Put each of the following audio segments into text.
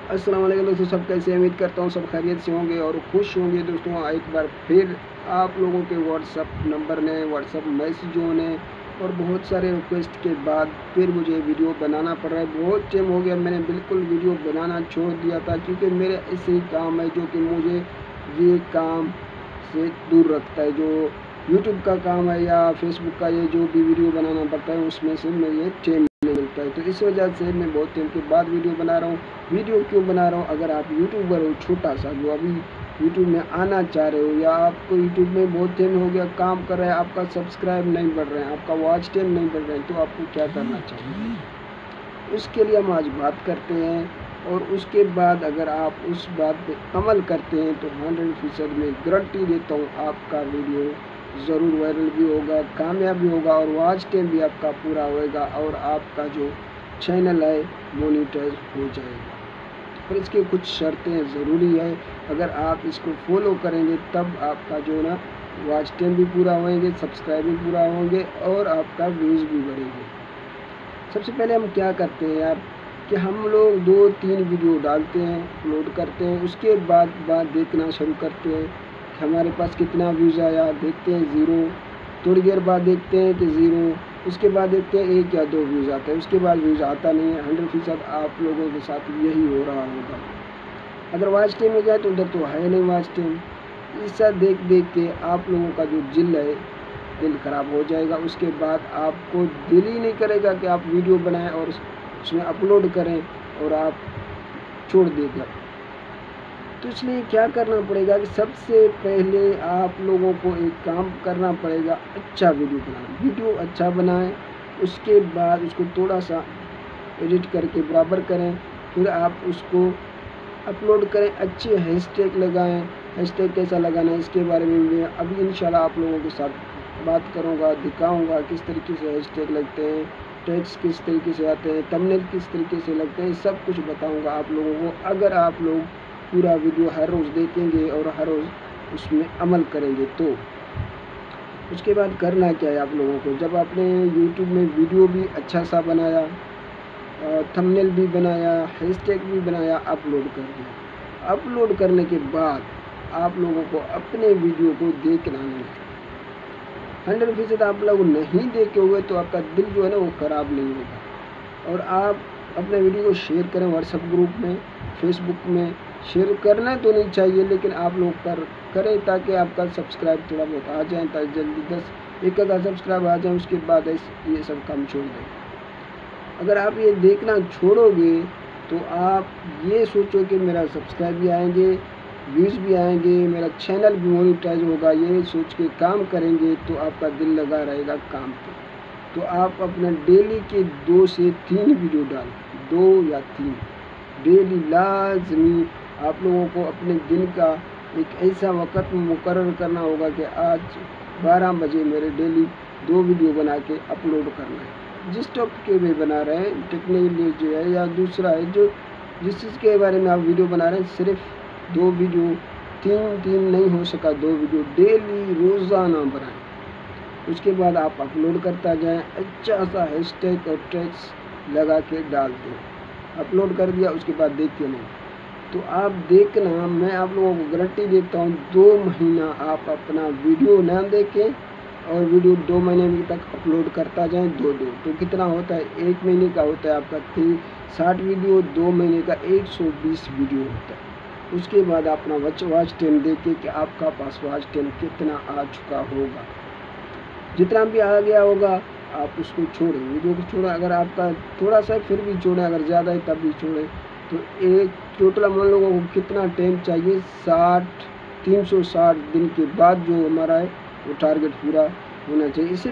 अस्सलाम वालेकुम दोस्तों, सब कैसे? उम्मीद करता हूँ सब खैरियत से होंगे और खुश होंगे। दोस्तों एक बार फिर आप लोगों के व्हाट्सअप नंबर ने, व्हाट्सअप मैसेजों ने और बहुत सारे रिक्वेस्ट के बाद फिर मुझे वीडियो बनाना पड़ रहा है। बहुत टाइम हो गया, मैंने बिल्कुल वीडियो बनाना छोड़ दिया था क्योंकि मेरे ऐसे ही काम है जो कि मुझे ये काम से दूर रखता है। जो यूट्यूब का काम है या फेसबुक का, ये जो भी वीडियो बनाना पड़ता है उसमें से मैं ये टाइम नहीं मिलता है। तो इस वजह से मैं बहुत टाइम के बाद वीडियो बना रहा हूँ। वीडियो क्यों बना रहा हूँ? अगर आप यूट्यूबर हो छोटा सा, जो अभी यूट्यूब में आना चाह रहे हो, या आपको यूट्यूब में बहुत टाइम हो गया काम कर रहे हैं, आपका सब्सक्राइब नहीं बढ़ रहे हैं, आपका वॉच टाइम नहीं बढ़ रहे हैं, तो आपको क्या करना चाहिए? उसके लिए हम आज बात करते हैं। और उसके बाद अगर आप उस बात पे अमल करते हैं तो 100% में गारंटी देता हूँ आपका वीडियो ज़रूर वायरल भी होगा, कामयाब भी होगा और वॉच टाइम भी आपका पूरा होएगा और आपका जो चैनल है मोनेटाइज हो जाएगा। और इसके कुछ शर्तें ज़रूरी है, अगर आप इसको फॉलो करेंगे तब आपका जो ना वॉच टाइम भी पूरा होएंगे, सब्सक्राइब भी पूरा होंगे और आपका व्यूज़ भी बढ़ेंगे। सबसे पहले हम क्या करते हैं यार, कि हम लोग 2-3 वीडियो डालते हैं, अपलोड करते हैं, उसके बाद देखना शुरू करते हैं कि हमारे पास कितना व्यूज़ आया। देखते हैं 0, थोड़ी देर बाद देखते हैं कि 0, उसके बाद देखते हैं 1 या 2 व्यूज़ आता है, उसके बाद व्यूज़ आता नहीं है। 100% आप लोगों के साथ यही हो रहा होगा। अगर वॉच टाइम में जाए तो उधर तो है नहीं वॉच टाइम। ऐसा देख देख के आप लोगों का जो दिल ख़राब हो जाएगा। उसके बाद आपको दिल ही नहीं करेगा कि आप वीडियो बनाएं और उसमें अपलोड करें और आप छोड़ देगा। तो इसलिए क्या करना पड़ेगा कि सबसे पहले आप लोगों को एक काम करना पड़ेगा, अच्छा वीडियो बनाना। वीडियो अच्छा बनाएं, उसके बाद उसको थोड़ा सा एडिट करके बराबर करें, फिर आप उसको अपलोड करें। अच्छे हैशटैग लगाएं। हैशटैग कैसा लगाना है इसके बारे में मैं अभी इंशाल्लाह आप लोगों के साथ बात करूंगा, दिखाऊंगा किस तरीके से हैशटैग लगते हैं, टैग्स किस तरीके से आते हैं, थंबनेल किस तरीके से लगते हैं, सब कुछ बताऊंगा आप लोगों को। अगर आप लोग पूरा वीडियो हर रोज़ देखेंगे और हर रोज़ उसमें अमल करेंगे तो उसके बाद करना क्या है आप लोगों को, जब आपने यूट्यूब में वीडियो भी अच्छा सा बनाया, थंबनेल भी बनाया, हैशटैग भी बनाया, अपलोड कर दिया। अपलोड करने के बाद आप लोगों को अपने वीडियो को देखना नहीं है। 100% आप लोग नहीं देखे हुए तो आपका दिल जो है ना वो ख़राब नहीं होगा। और आप अपने वीडियो को शेयर करें व्हाट्सएप ग्रुप में, फेसबुक में। शेयर करना तो नहीं चाहिए, लेकिन आप लोग करें ताकि आपका सब्सक्राइब थोड़ा बहुत आ जाए, ताकि जल्दी 10-1 सब्सक्राइब आ जाए, उसके बाद ये सब काम छोड़ दें। अगर आप ये देखना छोड़ोगे तो आप ये सोचो कि मेरा सब्सक्राइब भी आएंगे, व्यूज़ भी आएंगे, मेरा चैनल भी मोनेटाइज होगा, ये सोच के काम करेंगे तो आपका दिल लगा रहेगा काम पे। तो आप अपने डेली के 2 से 3 वीडियो डालें, 2 या 3 डेली लाजमी। आप लोगों को अपने दिन का एक ऐसा वक़्त मुकर्रर करना होगा कि आज 12 बजे मेरे डेली 2 वीडियो बना के अपलोड करना है। जिस टॉपिक के भी बना रहे हैं, टेक्नोलॉजी है या दूसरा है, जो जिस चीज़ के बारे में आप वीडियो बना रहे हैं, सिर्फ 2 वीडियो, 3 नहीं हो सका 2 वीडियो डेली रोज़ाना बनाएं। उसके बाद आप अपलोड करता जाएं, अच्छा सा हैशटैग और टैग्स लगा के डाल दें। अपलोड कर दिया, उसके बाद देखते नहीं तो आप देखना, मैं आप लोगों को गारंटी देता हूँ 2 महीना आप अपना वीडियो ना देखें और वीडियो 2 महीने तक अपलोड करता जाएं, 2-2 तो कितना होता है, 1 महीने का होता है आपका 60 वीडियो, 2 महीने का 120 वीडियो होता है। उसके बाद अपना वॉच टाइम देखें कि आपका पास वॉच टाइम कितना आ चुका होगा। जितना भी आ गया होगा आप उसको छोड़ें, वीडियो को छोड़ें। अगर आपका थोड़ा सा फिर भी छोड़ें, अगर ज़्यादा है तब भी छोड़ें। तो एक टोटल हम लोगों को कितना टाइम चाहिए, 360 दिन के बाद जो हमारा है वो टारगेट पूरा होना चाहिए। इससे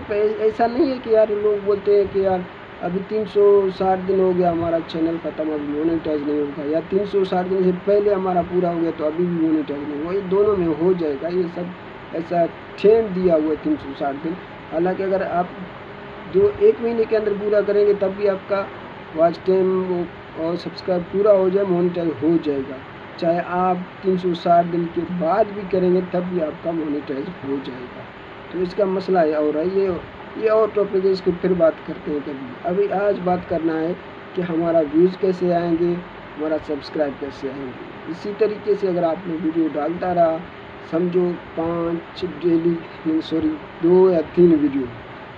ऐसा नहीं है कि यार लोग बोलते हैं कि यार अभी 360 दिन हो गया हमारा चैनल ख़त्म, अभी मोनेटाइज नहीं होगा, या 360 दिन से पहले हमारा पूरा हो गया तो अभी भी मोनेटाइज नहीं होगा। ये दोनों में हो जाएगा। ये सब ऐसा टाइम दिया हुआ है 360 दिन। हालांकि अगर आप जो 1 महीने के अंदर पूरा करेंगे तब भी आपका वॉच टाइम और सब्सक्राइब पूरा हो जाए, मोनेटाइज हो जाएगा। चाहे आप 360 दिन के बाद भी करेंगे तब भी आपका मोनेटाइज हो जाएगा। तो इसका मसला है और है ये और टॉपिक है, इसको फिर बात करते हैं कभी। अभी आज बात करना है कि हमारा व्यूज़ कैसे आएंगे, हमारा सब्सक्राइब कैसे आएंगे। इसी तरीके से अगर आपने वीडियो डालता रहा, समझो 5 डेली 2 या 3 वीडियो,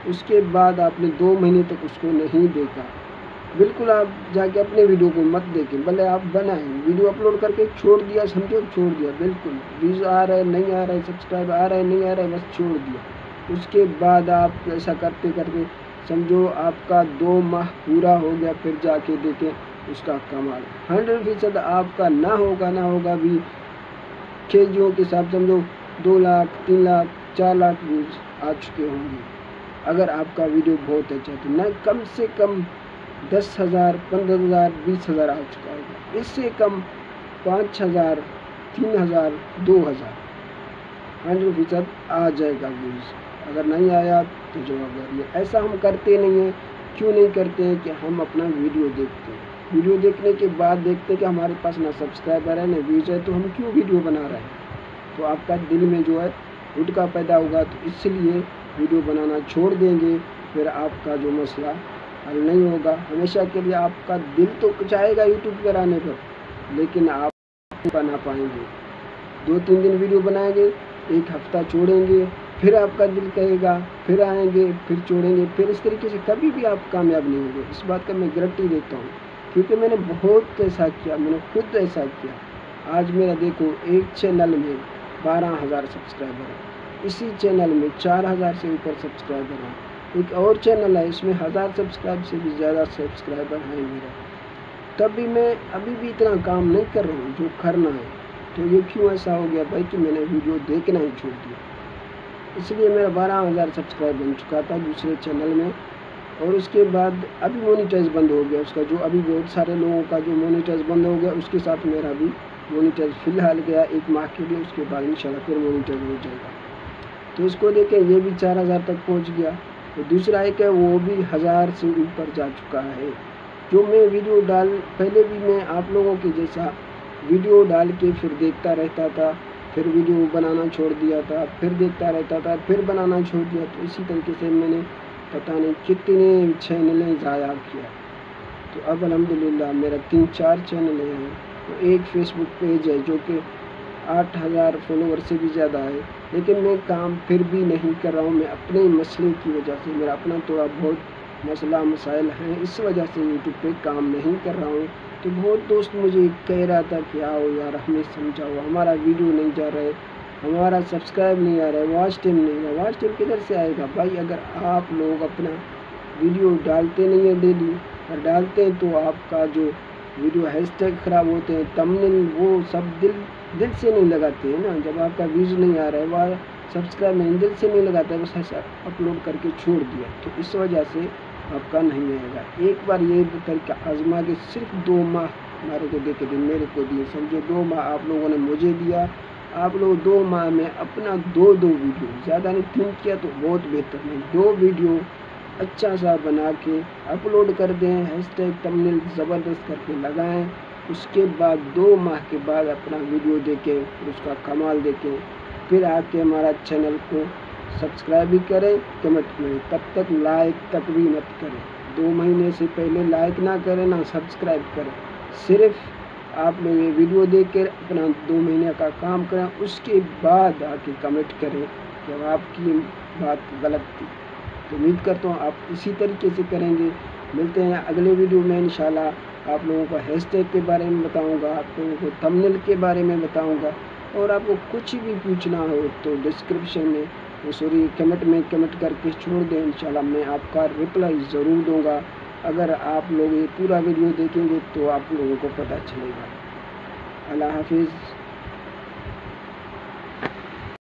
उसके बाद आपने 2 महीने तक उसको नहीं देखा, बिल्कुल आप जाके अपने वीडियो को मत देखें। भले आप बनाएं, वीडियो अपलोड करके छोड़ दिया, समझो छोड़ दिया, बिल्कुल व्यूज़ आ रहा है नहीं आ रहा है, सब्सक्राइब आ रहा है नहीं आ रहा है, बस छोड़ दिया। उसके बाद आप ऐसा करते करते समझो आपका 2 माह पूरा हो गया, फिर जाके देखें उसका कमाल 100% आपका ना होगा भी केजियों के हिसाब समझो 2 लाख 3 लाख 4 लाख व्यूज़ आ चुके होंगे। अगर आपका वीडियो बहुत अच्छा तो ना कम से कम 10,000 15,000 20,000 आ चुका होगा, इससे कम 5,000 3,000 2,000 100% आ जाएगा व्यूज़। अगर नहीं आया तो जवाब है। ऐसा हम करते नहीं हैं। क्यों नहीं करते हैं कि हम अपना वीडियो देखते हैं, वीडियो देखने के बाद देखते हैं कि हमारे पास ना सब्सक्राइबर है ना व्यूज़ है, तो हम क्यों वीडियो बना रहे हैं। तो आपका दिल में जो है हुड्का पैदा होगा, तो इसलिए वीडियो बनाना छोड़ देंगे, फिर आपका जो मसला हल नहीं होगा। हमेशा के लिए आपका दिल तो चाहेगा यूट्यूब पर आने पर, लेकिन आप नहीं बना पाएंगे। 2-3 दिन वीडियो बनाएंगे, 1 हफ्ता छोड़ेंगे, फिर आपका दिल कहेगा, फिर आएंगे, फिर छोड़ेंगे, फिर इस तरीके से कभी भी आप कामयाब नहीं होंगे। इस बात का मैं गारंटी देता हूँ, क्योंकि मैंने बहुत ऐसा किया, मैंने खुद ऐसा किया। आज मेरा देखो एक चैनल में 12,000 सब्सक्राइबर है, इसी चैनल में 4,000 से ऊपर सब्सक्राइबर हैं। एक और चैनल है, इसमें 1000 सब्सक्राइब से भी ज़्यादा सब्सक्राइबर हैं मेरा। तब भी मैं अभी भी इतना काम नहीं कर रहा हूँ जो करना है। तो ये क्यों ऐसा हो गया भाई कि मैंने वीडियो देखना ही छोड़ दिया। इसलिए मेरा 12,000 सब्सक्राइब बन चुका था दूसरे चैनल में, और उसके बाद अभी मोनीटाइज बंद हो गया उसका। जो अभी बहुत सारे लोगों का जो मोनीटाइज बंद हो गया, उसके साथ मेरा भी मोनीटाइज फ़िलहाल गया 1 माह के लिए, उसके बाद इंशाल्लाह फिर मोनीटाइज हो जाएगा। तो इसको देखें, ये भी 4,000 तक पहुँच गया। तो दूसरा एक है, वो भी 1000 से ऊपर जा चुका है। जो मैं वीडियो पहले भी मैं आप लोगों के जैसा वीडियो डाल के फिर देखता रहता था, फिर वीडियो बनाना छोड़ दिया था, फिर देखता रहता था, फिर बनाना छोड़ दिया। तो इसी तरीके से मैंने पता नहीं कितने चैनलें ज़ाया किया। तो अब अल्हम्दुलिल्लाह मेरा 3-4 चैनलें हैं। तो एक फेसबुक पेज है जो कि 8,000 फॉलोवर से भी ज़्यादा है, लेकिन मैं काम फिर भी नहीं कर रहा हूँ। मैं अपने मसले की वजह से, मेरा अपना थोड़ा बहुत मसला मसाइल हैं, इस वजह से यूट्यूब पे काम नहीं कर रहा हूँ। तो बहुत दोस्त मुझे कह रहा था कि आओ यार हमें समझाओ, हमारा वीडियो नहीं जा रहा है, हमारा सब्सक्राइब नहीं आ रहा है, वॉच टाइम नहीं है। वॉच टाइम किधर से आएगा भाई? अगर आप लोग अपना वीडियो डालते नहीं है डेली, और डालते हैं तो आपका जो वीडियो हैशटैग ख़राब होते हैं, थंबनेल वो सब दिल से नहीं लगाते हैं ना। जब आपका व्यूज़ नहीं आ रहा है, वह सब्सक्राइब नहीं दिल से नहीं लगाता है, बस ऐसा अपलोड करके छोड़ दिया, तो इस वजह से आपका नहीं आएगा। एक बार ये तरीका आजमा के सिर्फ 2 माह हमारे को दे के दिन मेरे को दिए, समझो 2 माह आप लोगों ने मुझे दिया। आप लोग 2 माह में अपना 2 वीडियो, ज़्यादा नहीं 3 किया तो बहुत बेहतर नहीं, 2 वीडियो अच्छा सा बना के अपलोड कर दें, हैशटैग थंबनेल ज़बरदस्त करके लगाएं। उसके बाद 2 माह के बाद अपना वीडियो देखें, फिर उसका कमाल देखें, फिर आके हमारा चैनल को सब्सक्राइब भी करें, कमेंट करें। तब तक लाइक तक भी मत करें, 2 महीने से पहले लाइक ना करें ना सब्सक्राइब करें। सिर्फ आप लोग ये वीडियो देख कर अपना 2 महीने का काम करें, उसके बाद आके कमेंट करें कि आपकी बात गलत थी। तो उम्मीद करता हूँ आप इसी तरीके से करेंगे। मिलते हैं अगले वीडियो में इंशाल्लाह। आप लोगों को हैशटैग के बारे में बताऊंगा, आप लोगों को थंबनेल के बारे में बताऊंगा, और आपको कुछ भी पूछना हो तो डिस्क्रिप्शन में कमेंट में कमेंट करके छोड़ दें। इंशाल्लाह मैं आपका रिप्लाई ज़रूर दूंगा। अगर आप लोग ये पूरा वीडियो देखेंगे तो आप लोगों को पता चलेगा। अल्लाह हाफिज़।